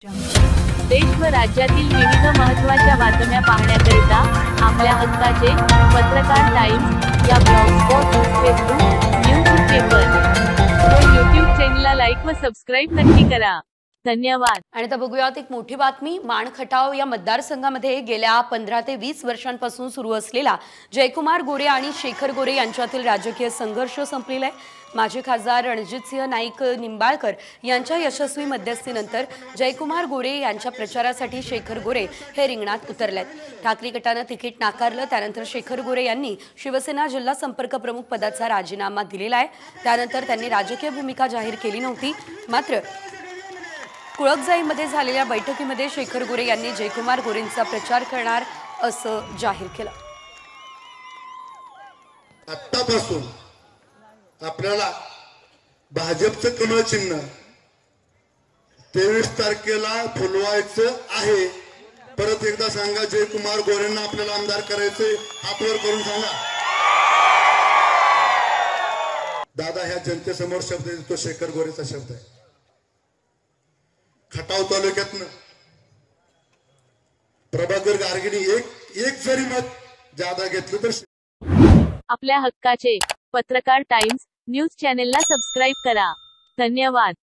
देश व राज्यातील विविध महत्त्वाच्या बातम्या पाहण्याकरिता आपल्या हक्काचे पत्रकार टाइम्स या ब्लॉगस्पॉट, फेसबुक, न्यूज पेपर व यूट्यूब चॅनलला लाईक व सबस्क्राईब नक्की करा. धन्यवाद. आणि आता बघूयात एक मोठी बातमी. माण खटाव या मतदारसंघामध्ये गेल्या 15 ते 20 वर्षांपासून सुरू असलेला जयकुमार गोरे आणि शेखर गोरे यांच्यातील राजकीय संघर्ष संपलेला आहे. माजी खासदार रणजितसिंह नाईक निंबाळकर यांच्या यशस्वी मध्यस्थीनंतर जयकुमार गोरे यांच्या प्रचारासाठी शेखर गोरे हे रिंगणात उतरलेत. ठाकरे गटाने तिकीट नाकारलं. त्यानंतर शेखर गोरे यांनी शिवसेना जिल्हा संपर्क प्रमुख पदाचा राजीनामा दिलेला आहे. त्यानंतर त्यांनी राजकीय भूमिका जाहीर केली नव्हती. मात्र कुळकजाईमध्ये झालेल्या बैठकीमध्ये शेखर गोरे यांनी जयकुमार गोरेंचा प्रचार करणार असं जाहीर केलं. आतापासून आपल्याला भाजपचं कमळ चिन्ह 23 तारखेला फुलवायचं आहे. परत एकदा सांगा, जयकुमार गोरेंना आपल्याला आमदार करायचे. हात वर करून सांगा. दादा ह्या जनतेसमोर शब्द देतो, शेखर गोरेचा शब्द आहे. खटाव तालुक्यातनं प्रभाकर गार्गीनी एक जरी मत जादा घेतलं तर आपल्या हक्काचे पत्रकार टाइम्स न्यूज चॅनलला सबस्क्राईब करा. धन्यवाद.